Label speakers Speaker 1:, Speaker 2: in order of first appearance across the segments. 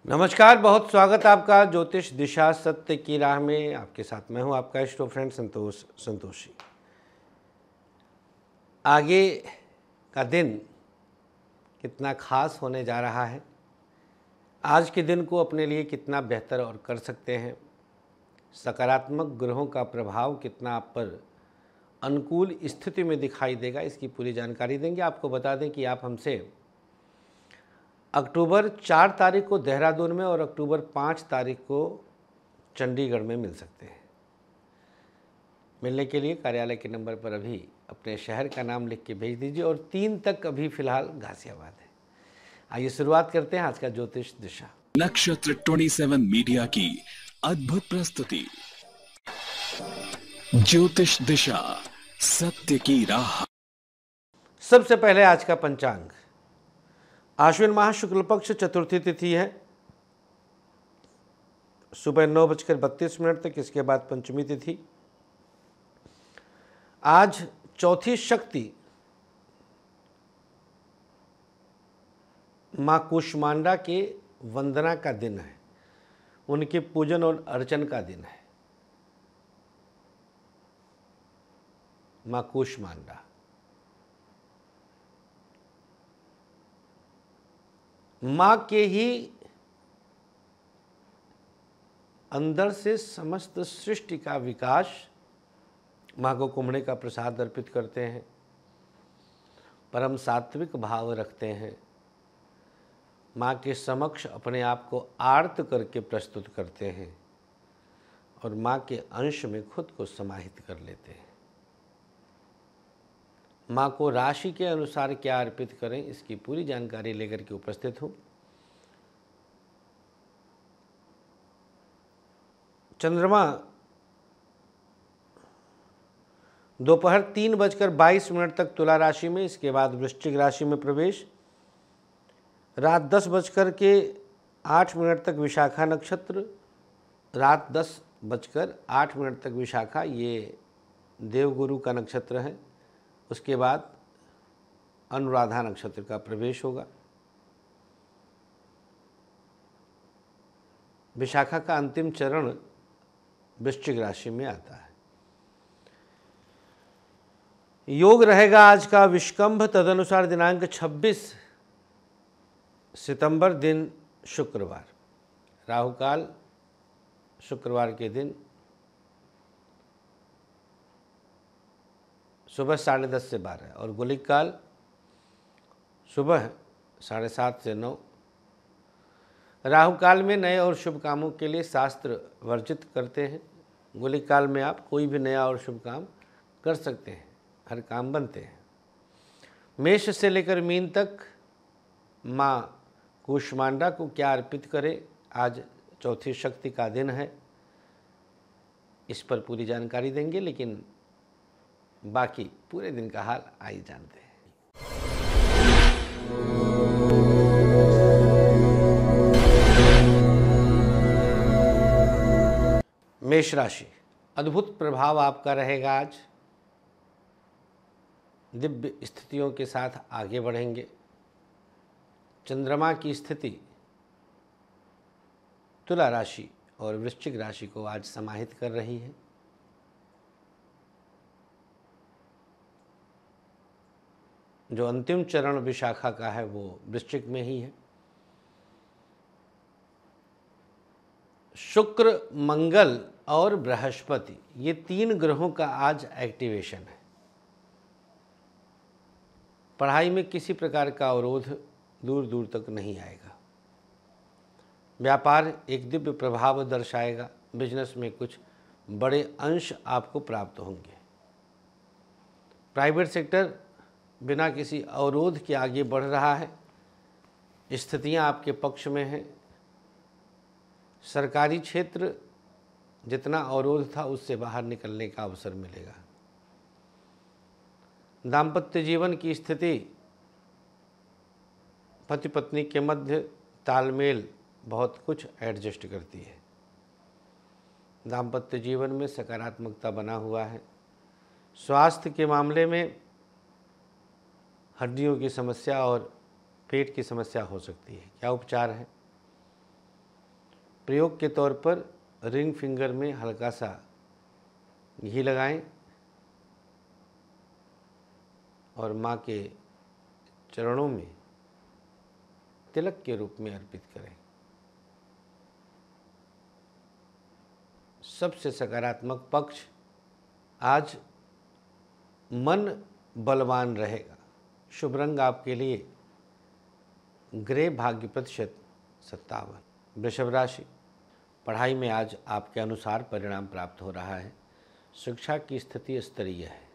Speaker 1: नमस्कार, बहुत स्वागत आपका ज्योतिष दिशा सत्य की राह में। आपके साथ मैं हूं आपका स्टो फ्रेंड संतोषी। आगे का दिन कितना खास होने जा रहा है, आज के दिन को अपने लिए कितना बेहतर और कर सकते हैं, सकारात्मक ग्रहों का प्रभाव कितना आप पर अनुकूल स्थिति में दिखाई देगा, इसकी पूरी जानकारी देंगे। आपको बता दें कि आप हमसे अक्टूबर 4 तारीख को देहरादून में और अक्टूबर 5 तारीख को चंडीगढ़ में मिल सकते हैं। मिलने के लिए कार्यालय के नंबर पर अभी अपने शहर का नाम लिख के भेज दीजिए और 3 तक अभी फिलहाल गाजियाबाद है। आइए शुरुआत करते हैं आज का ज्योतिष दिशा।
Speaker 2: नक्षत्र 27 मीडिया की अद्भुत प्रस्तुति ज्योतिष दिशा सत्य की राह।
Speaker 1: सबसे पहले आज का पंचांग। आश्विन माह शुक्ल पक्ष चतुर्थी तिथि है, सुबह 9:32 तक। इसके बाद पंचमी तिथि। आज चौथी शक्ति मां कूष्मांडा के वंदना का दिन है, उनके पूजन और अर्चन का दिन है। मां कूष्मांडा मां के ही अंदर से समस्त सृष्टि का विकास मां को कुम्हड़े का प्रसाद अर्पित करते हैं, परम सात्विक भाव रखते हैं, मां के समक्ष अपने आप को आर्त करके प्रस्तुत करते हैं और मां के अंश में खुद को समाहित कर लेते हैं। मां को राशि के अनुसार क्या अर्पित करें, इसकी पूरी जानकारी लेकर के उपस्थित हूं। चंद्रमा दोपहर 3:22 तक तुला राशि में, इसके बाद वृश्चिक राशि में प्रवेश। रात 10:08 तक विशाखा नक्षत्र, रात 10:08 तक विशाखा, ये देवगुरु का नक्षत्र है। उसके बाद अनुराधा नक्षत्र का प्रवेश होगा। विशाखा का अंतिम चरण वृश्चिक राशि में आता है। योग रहेगा आज का विष्कंभ, तदनुसार दिनांक 26 सितंबर, दिन शुक्रवार। राहुकाल शुक्रवार के दिन सुबह 10:30 से 12 और गुलिक काल सुबह 7:30 से 9। राहु काल में नए और शुभ कामों के लिए शास्त्र वर्जित करते हैं। गुलिक काल में आप कोई भी नया और शुभ काम कर सकते हैं, हर काम बनते हैं। मेष से लेकर मीन तक माँ कूष्मांडा को क्या अर्पित करें, आज चौथी शक्ति का दिन है, इस पर पूरी जानकारी देंगे। लेकिन बाकी पूरे दिन का हाल आइए जानते हैं। मेष राशि, अद्भुत प्रभाव आपका रहेगा। आज दिव्य स्थितियों के साथ आगे बढ़ेंगे। चंद्रमा की स्थिति तुला राशि और वृश्चिक राशि को आज समाहित कर रही है। जो अंतिम चरण विशाखा का है वो वृश्चिक में ही है। शुक्र, मंगल और बृहस्पति, ये 3 ग्रहों का आज एक्टिवेशन है। पढ़ाई में किसी प्रकार का अवरोध दूर दूर तक नहीं आएगा। व्यापार एक दिव्य प्रभाव दर्शाएगा। बिजनेस में कुछ बड़े अंश आपको प्राप्त होंगे। प्राइवेट सेक्टर बिना किसी अवरोध के आगे बढ़ रहा है, स्थितियां आपके पक्ष में हैं। सरकारी क्षेत्र जितना अवरोध था उससे बाहर निकलने का अवसर मिलेगा। दाम्पत्य जीवन की स्थिति पति पत्नी के मध्य तालमेल बहुत कुछ एडजस्ट करती है। दाम्पत्य जीवन में सकारात्मकता बना हुआ है। स्वास्थ्य के मामले में हड्डियों की समस्या और पेट की समस्या हो सकती है। क्या उपचार है? प्रयोग के तौर पर रिंग फिंगर में हल्का सा घी लगाएं और माँ के चरणों में तिलक के रूप में अर्पित करें। सबसे सकारात्मक पक्ष, आज मन बलवान रहेगा। शुभ रंग आपके लिए ग्रे, भाग्य प्रतिशत 57। वृषभ राशि, पढ़ाई में आज आपके अनुसार परिणाम प्राप्त हो रहा है। शिक्षा की स्थिति स्तरीय है।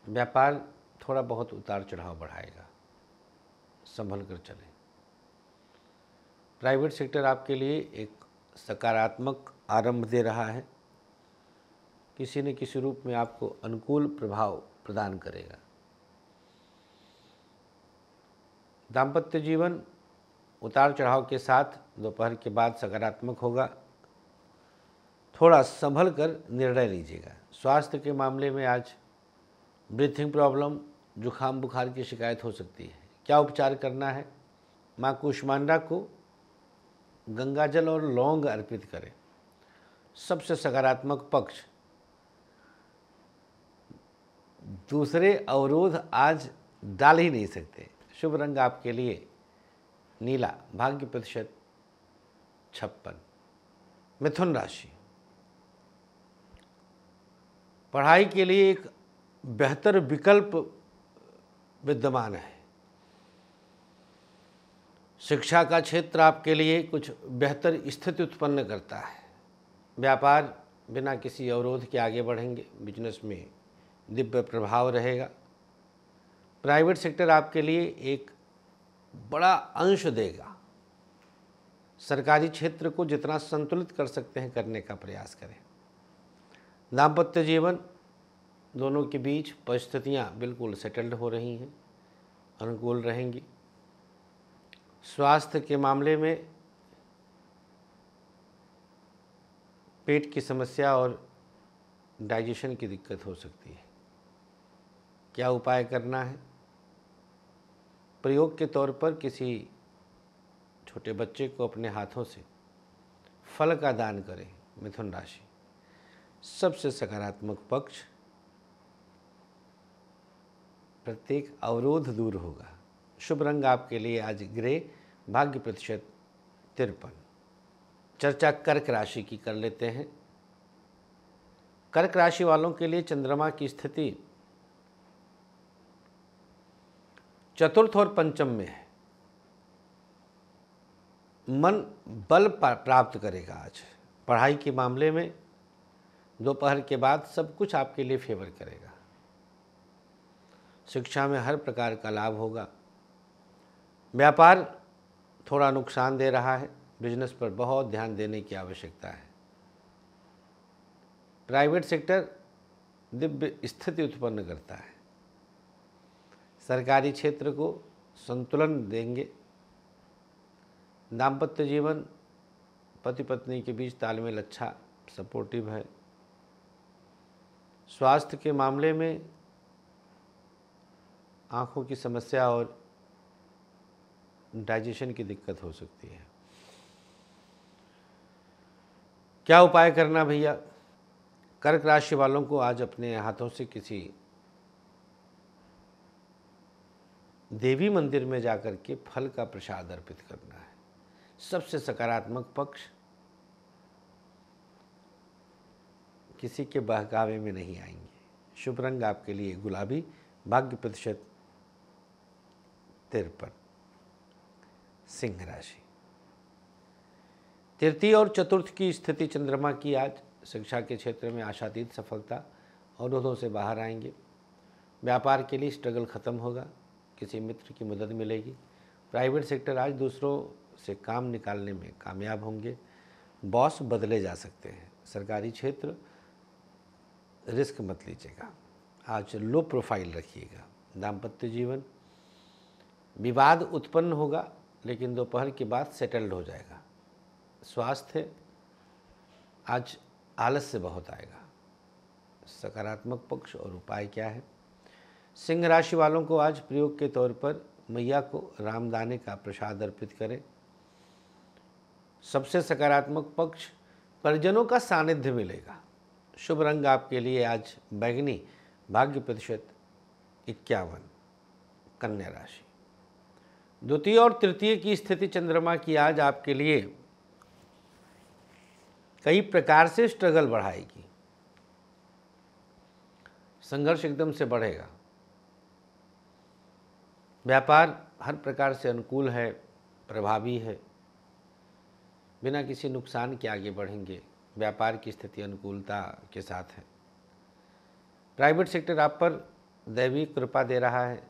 Speaker 1: व्यापार थोड़ा बहुत उतार चढ़ाव बढ़ाएगा, संभल कर चलें। प्राइवेट सेक्टर आपके लिए एक सकारात्मक आरंभ दे रहा है। किसी न किसी रूप में आपको अनुकूल प्रभाव प्रदान करेगा। दाम्पत्य जीवन उतार चढ़ाव के साथ दोपहर के बाद सकारात्मक होगा। थोड़ा संभल कर निर्णय लीजिएगा। स्वास्थ्य के मामले में आज ब्रीथिंग प्रॉब्लम, जुखाम बुखार की शिकायत हो सकती है। क्या उपचार करना है? माँ कुष्मांडा को गंगाजल और लौंग अर्पित करें। सबसे सकारात्मक पक्ष, दूसरे अवरोध आज डाल ही नहीं सकते। शुभ रंग आपके लिए नीला, भाग्य प्रतिशत 56। मिथुन राशि, पढ़ाई के लिए एक बेहतर विकल्प विद्यमान है। शिक्षा का क्षेत्र आपके लिए कुछ बेहतर स्थिति उत्पन्न करता है। व्यापार बिना किसी अवरोध के आगे बढ़ेंगे। बिजनेस में दिव्य प्रभाव रहेगा। प्राइवेट सेक्टर आपके लिए एक बड़ा अंश देगा। सरकारी क्षेत्र को जितना संतुलित कर सकते हैं करने का प्रयास करें। दाम्पत्य जीवन, दोनों के बीच परिस्थितियाँ बिल्कुल सेटल्ड हो रही हैं, अनुकूल रहेंगी। स्वास्थ्य के मामले में पेट की समस्या और डाइजेशन की दिक्कत हो सकती है। क्या उपाय करना है? प्रयोग के तौर पर किसी छोटे बच्चे को अपने हाथों से फल का दान करें। मिथुन राशि, सबसे सकारात्मक पक्ष, प्रत्येक अवरोध दूर होगा। शुभ रंग आपके लिए आज ग्रे, भाग्य प्रतिशत 53। चर्चा कर्क राशि की कर लेते हैं। कर्क राशि वालों के लिए चंद्रमा की स्थिति चतुर्थ और पंचम में है। मन बल प्राप्त करेगा। आज पढ़ाई के मामले में दोपहर के बाद सब कुछ आपके लिए फेवर करेगा। शिक्षा में हर प्रकार का लाभ होगा। व्यापार थोड़ा नुकसान दे रहा है। बिजनेस पर बहुत ध्यान देने की आवश्यकता है। प्राइवेट सेक्टर दिव्य स्थिति उत्पन्न करता है। सरकारी क्षेत्र को संतुलन देंगे। दाम्पत्य जीवन, पति पत्नी के बीच तालमेल अच्छा, सपोर्टिव है। स्वास्थ्य के मामले में आँखों की समस्या और डाइजेशन की दिक्कत हो सकती है। क्या उपाय करना भैया? कर्क राशि वालों को आज अपने हाथों से किसी देवी मंदिर में जाकर के फल का प्रसाद अर्पित करना है। सबसे सकारात्मक पक्ष, किसी के बहकावे में नहीं आएंगे। शुभ रंग आपके लिए गुलाबी, भाग्य प्रतिशत 53। सिंह राशि, तृतीय और चतुर्थ की स्थिति चंद्रमा की आज शिक्षा के क्षेत्र में आशातीत सफलता, अवरोधों से बाहर आएंगे। व्यापार के लिए स्ट्रगल खत्म होगा। किसी मित्र की मदद मिलेगी। प्राइवेट सेक्टर आज दूसरों से काम निकालने में कामयाब होंगे। बॉस बदले जा सकते हैं। सरकारी क्षेत्र रिस्क मत लीजिएगा। आज लो प्रोफाइल रखिएगा। दाम्पत्य जीवन, विवाद उत्पन्न होगा लेकिन दोपहर के बाद सेटल्ड हो जाएगा। स्वास्थ्य, आज आलस्य बहुत आएगा। सकारात्मक पक्ष और उपाय क्या है? सिंह राशि वालों को आज प्रयोग के तौर पर मैया को रामदाने का प्रसाद अर्पित करें। सबसे सकारात्मक पक्ष परिजनों का सानिध्य मिलेगा। शुभ रंग आपके लिए आज बैंगनी, भाग्य प्रतिशत 51। कन्या राशि, द्वितीय और तृतीय की स्थिति चंद्रमा की आज आपके लिए कई प्रकार से स्ट्रगल बढ़ाएगी। संघर्ष एकदम से बढ़ेगा। व्यापार हर प्रकार से अनुकूल है, प्रभावी है, बिना किसी नुकसान के आगे बढ़ेंगे। व्यापार की स्थिति अनुकूलता के साथ है। प्राइवेट सेक्टर आप पर दैवी कृपा दे रहा है,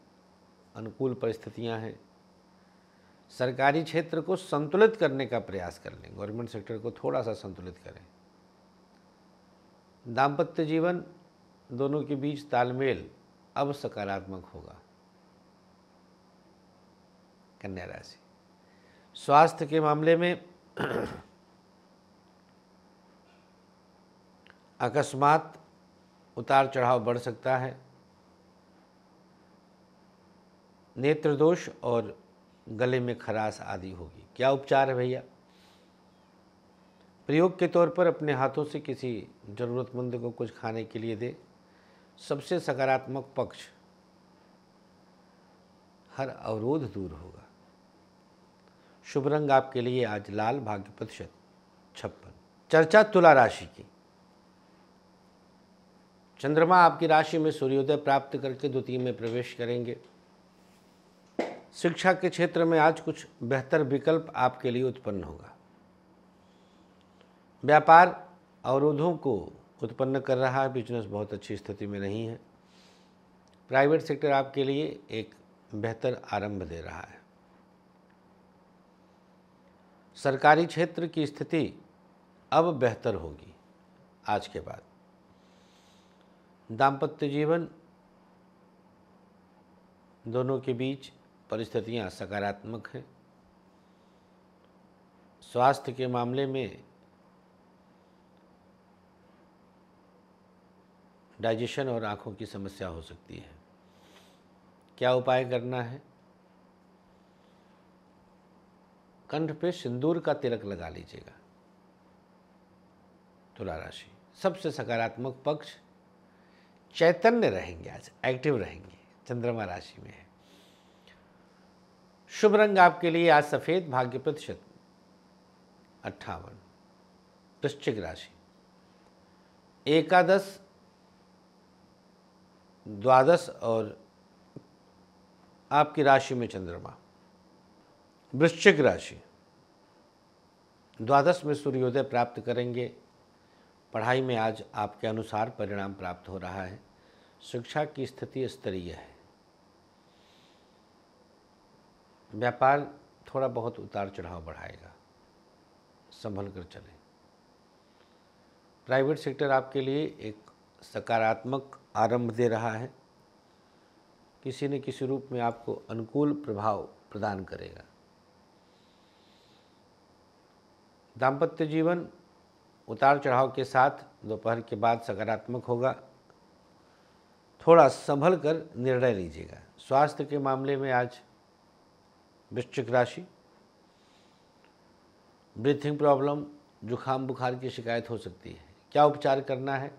Speaker 1: अनुकूल परिस्थितियां हैं। सरकारी क्षेत्र को संतुलित करने का प्रयास कर लें, गवर्नमेंट सेक्टर को थोड़ा सा संतुलित करें। दाम्पत्य जीवन दोनों के बीच तालमेल अब सकारात्मक होगा। कन्या राशि, स्वास्थ्य के मामले में अकस्मात उतार चढ़ाव बढ़ सकता है। नेत्र दोष और गले में खराश आदि होगी। क्या उपचार है भैया? प्रयोग के तौर पर अपने हाथों से किसी जरूरतमंद को कुछ खाने के लिए दे। सबसे सकारात्मक पक्ष, हर अवरोध दूर होगा। शुभ रंग आपके लिए आज लाल, भाग्य प्रतिशत 56। चर्चा तुला राशि की। चंद्रमा आपकी राशि में सूर्योदय प्राप्त करके द्वितीय में प्रवेश करेंगे। शिक्षा के क्षेत्र में आज कुछ बेहतर विकल्प आपके लिए उत्पन्न होगा। व्यापार अवरोधों को उत्पन्न कर रहा है, बिजनेस बहुत अच्छी स्थिति में नहीं है। प्राइवेट सेक्टर आपके लिए एक बेहतर आरंभ दे रहा है। सरकारी क्षेत्र की स्थिति अब बेहतर होगी आज के बाद। दाम्पत्य जीवन दोनों के बीच परिस्थितियां सकारात्मक हैं। स्वास्थ्य के मामले में डाइजेशन और आंखों की समस्या हो सकती है। क्या उपाय करना है? कंठ पे सिंदूर का तिलक लगा लीजिएगा। तुला राशि, सबसे सकारात्मक पक्ष चैतन्य रहेंगे, आज एक्टिव रहेंगे। चंद्रमा राशि में है। शुभ रंग आपके लिए आज सफेद, भाग्य प्रतिशत 58। वृश्चिक राशि, एकादश, द्वादश और आपकी राशि में चंद्रमा। वृश्चिक राशि, द्वादश में सूर्योदय प्राप्त करेंगे। पढ़ाई में आज आपके अनुसार परिणाम प्राप्त हो रहा है। शिक्षा की स्थिति स्तरीय है। व्यापार थोड़ा बहुत उतार चढ़ाव बढ़ाएगा, संभल कर चलें। प्राइवेट सेक्टर आपके लिए एक सकारात्मक आरंभ दे रहा है, किसी न किसी रूप में आपको अनुकूल प्रभाव प्रदान करेगा। दाम्पत्य जीवन उतार चढ़ाव के साथ दोपहर के बाद सकारात्मक होगा। थोड़ा संभल कर निर्णय लीजिएगा। स्वास्थ्य के मामले में आज वृश्चिक राशि, ब्रीथिंग प्रॉब्लम, जुखाम बुखार की शिकायत हो सकती है। क्या उपचार करना है?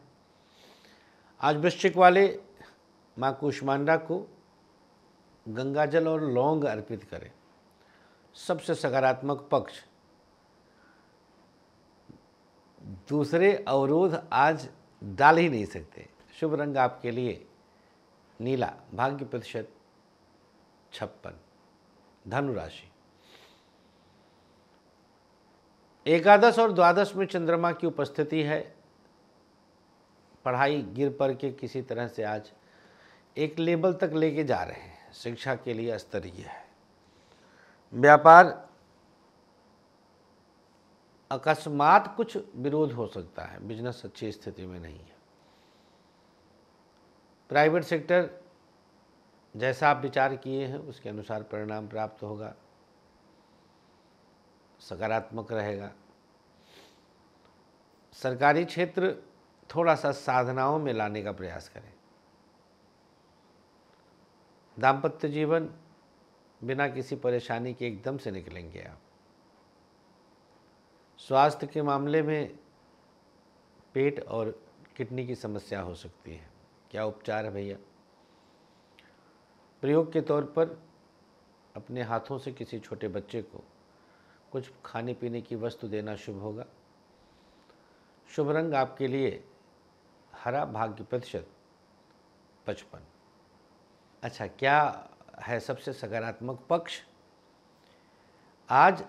Speaker 1: आज वृश्चिक वाले माँ कुष्मांडा को गंगाजल और लौंग अर्पित करें। सबसे सकारात्मक पक्ष, दूसरे अवरोध आज डाल ही नहीं सकते। शुभ रंग आपके लिए नीला, भाग्य प्रतिशत 56। धनु राशि, एकादश और द्वादश में चंद्रमा की उपस्थिति है। पढ़ाई गिर पर के किसी तरह से आज एक लेवल तक लेके जा रहे हैं। शिक्षा के लिए स्तरीय है। व्यापार अकस्मात कुछ विरोध हो सकता है, बिजनेस अच्छी स्थिति में नहीं है। प्राइवेट सेक्टर जैसा आप विचार किए हैं उसके अनुसार परिणाम प्राप्त होगा, सकारात्मक रहेगा। सरकारी क्षेत्र थोड़ा सा साधनाओं में लाने का प्रयास करें। दाम्पत्य जीवन बिना किसी परेशानी के एकदम से निकलेंगे आप। स्वास्थ्य के मामले में पेट और किडनी की समस्या हो सकती है। क्या उपचार है भैया? प्रयोग के तौर पर अपने हाथों से किसी छोटे बच्चे को कुछ खाने पीने की वस्तु देना शुभ होगा। शुभ रंग आपके लिए हरा, भाग्य प्रतिशत 55। अच्छा, क्या है सबसे सकारात्मक पक्ष? आज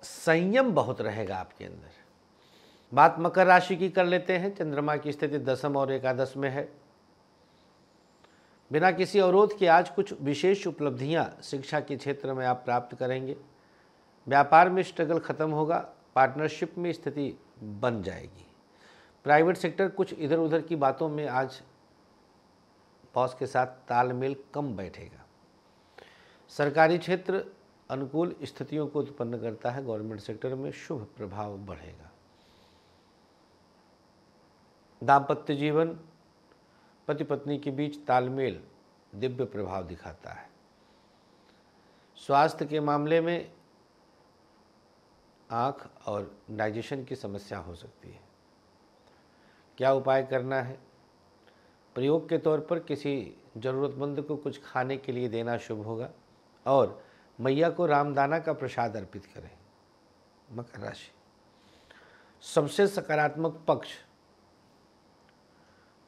Speaker 1: संयम बहुत रहेगा आपके अंदर। बात मकर राशि की कर लेते हैं। चंद्रमा की स्थिति दशम और एकादश में है। बिना किसी अवरोध के आज कुछ विशेष उपलब्धियां शिक्षा के क्षेत्र में आप प्राप्त करेंगे। व्यापार में स्ट्रगल खत्म होगा। पार्टनरशिप में स्थिति बन जाएगी। प्राइवेट सेक्टर कुछ इधर उधर की बातों में आज बॉस के साथ तालमेल कम बैठेगा। सरकारी क्षेत्र अनुकूल स्थितियों को उत्पन्न करता है। गवर्नमेंट सेक्टर में शुभ प्रभाव बढ़ेगा। दाम्पत्य जीवन, पति पत्नी के बीच तालमेल दिव्य प्रभाव दिखाता है। स्वास्थ्य के मामले में आँख और डाइजेशन की समस्या हो सकती है। क्या उपाय करना है? प्रयोग के तौर पर किसी ज़रूरतमंद को कुछ खाने के लिए देना शुभ होगा और मैया को रामदाना का प्रसाद अर्पित करें। मकर राशि, सबसे सकारात्मक पक्ष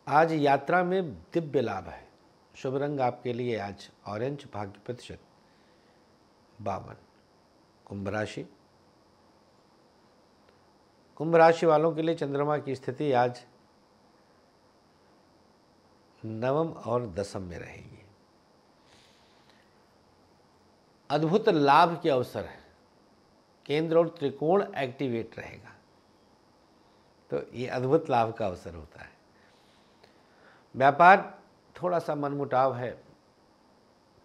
Speaker 1: आज यात्रा में दिव्य लाभ है। शुभ रंग आपके लिए आज ऑरेंज, भाग्य प्रतिशत 52। कुंभ राशि, कुंभ राशि वालों के लिए चंद्रमा की स्थिति आज नवम और दशम में रहेगी। अद्भुत लाभ के अवसर है। केंद्र और त्रिकोण एक्टिवेट रहेगा, तो ये अद्भुत लाभ का अवसर होता है। व्यापार थोड़ा सा मनमुटाव है।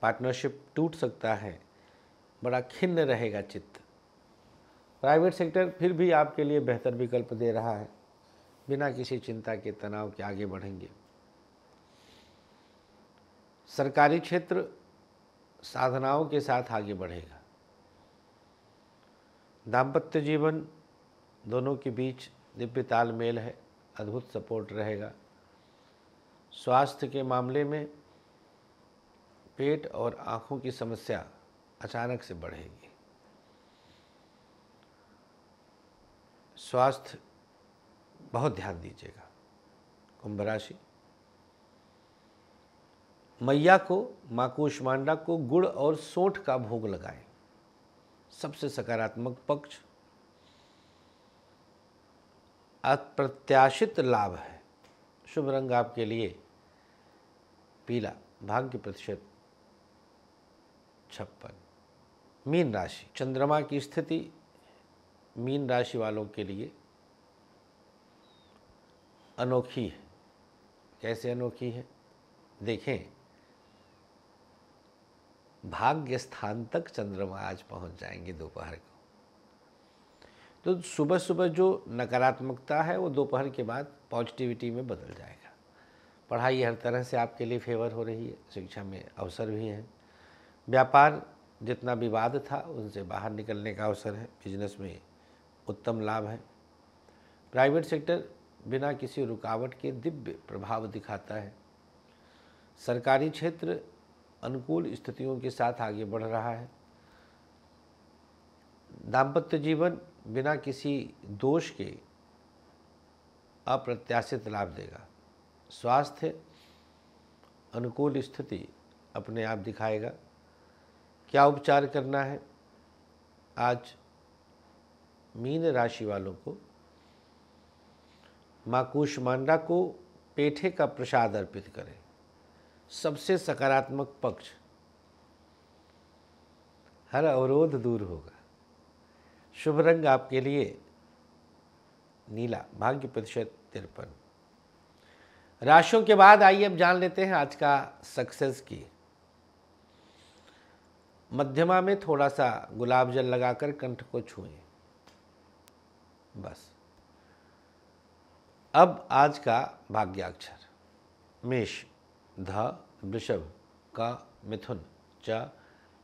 Speaker 1: पार्टनरशिप टूट सकता है। बड़ा खिन्न रहेगा चित्त। प्राइवेट सेक्टर फिर भी आपके लिए बेहतर विकल्प दे रहा है। बिना किसी चिंता के, तनाव के आगे बढ़ेंगे। सरकारी क्षेत्र साधनाओं के साथ आगे बढ़ेगा। दाम्पत्य जीवन दोनों के बीच दिव्य तालमेल है। अद्भुत सपोर्ट रहेगा। स्वास्थ्य के मामले में पेट और आँखों की समस्या अचानक से बढ़ेगी। स्वास्थ्य बहुत ध्यान दीजिएगा। कुंभ राशि, मैया को, माँ कूष्मांडा को गुड़ और सोंठ का भोग लगाएं। सबसे सकारात्मक पक्ष अप्रत्याशित लाभ है। शुभ रंग आपके लिए पीला, भाग्य प्रतिशत 56। मीन राशि, चंद्रमा की स्थिति मीन राशि वालों के लिए अनोखी है। कैसे अनोखी है? देखें, भाग्य स्थान तक चंद्रमा आज पहुंच जाएंगे दोपहर को। तो सुबह सुबह जो नकारात्मकता है वो दोपहर के बाद पॉजिटिविटी में बदल जाएगा। पढ़ाई हर तरह से आपके लिए फेवर हो रही है। शिक्षा में अवसर भी है। व्यापार जितना विवाद था उनसे बाहर निकलने का अवसर है। बिजनेस में उत्तम लाभ है। प्राइवेट सेक्टर बिना किसी रुकावट के दिव्य प्रभाव दिखाता है। सरकारी क्षेत्र अनुकूल स्थितियों के साथ आगे बढ़ रहा है। दाम्पत्य जीवन बिना किसी दोष के अप्रत्याशित लाभ देगा। स्वास्थ्य अनुकूल स्थिति अपने आप दिखाएगा। क्या उपचार करना है? आज मीन राशि वालों को माँ कूष्मांडा को पेठे का प्रसाद अर्पित करें। सबसे सकारात्मक पक्ष हर अवरोध दूर होगा। शुभ रंग आपके लिए नीला, भाग्य प्रतिशत 53। राशियों के बाद आइए अब जान लेते हैं आज का सक्सेस की। मध्यमा में थोड़ा सा गुलाब जल लगाकर कंठ को छुएं। बस। अब आज का भाग्याक्षर मेष, ध, वृषभ, क, मिथुन, च,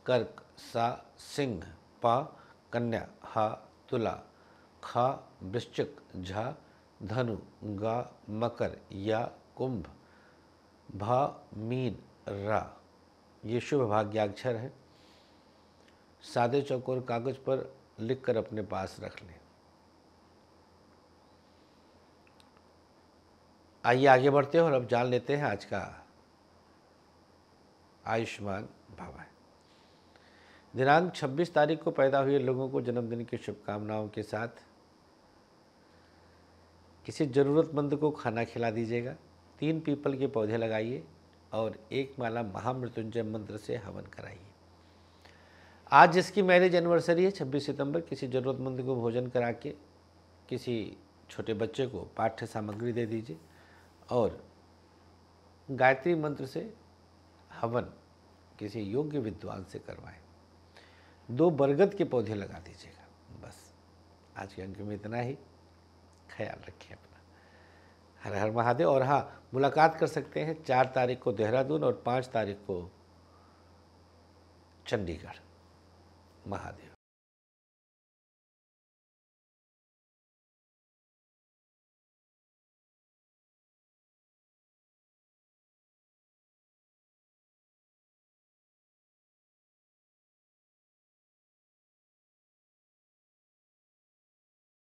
Speaker 1: कर्क, सा, सिंह, प, कन्या, ह, तुला, ख वृश्चिक, झ धनु, ग मकर या कुंभ, भ मीन, र ये शुभ भाग्याक्षर हैं। सादे चौकोर कागज पर लिखकर अपने पास रख लें। आइए आगे बढ़ते हैं और अब जान लेते हैं आज का आयुष्मान भव। दिनांक 26 तारीख को पैदा हुए लोगों को जन्मदिन की शुभकामनाओं के साथ किसी ज़रूरतमंद को खाना खिला दीजिएगा, 3 पीपल के पौधे लगाइए और 1 माला महामृत्युंजय मंत्र से हवन कराइए। आज जिसकी मैरिज एनिवर्सरी है 26 सितंबर, किसी ज़रूरतमंद को भोजन करा के किसी छोटे बच्चे को पाठ्य सामग्री दे दीजिए और गायत्री मंत्र से हवन किसी योग्य विद्वान से करवाएं। 2 बरगद के पौधे लगा दीजिएगा। बस आज के अंक में इतना ही। ख्याल रखिए अपना। हर हर महादेव। और हाँ, मुलाकात कर सकते हैं 4 तारीख को देहरादून और 5 तारीख को चंडीगढ़। महादेव।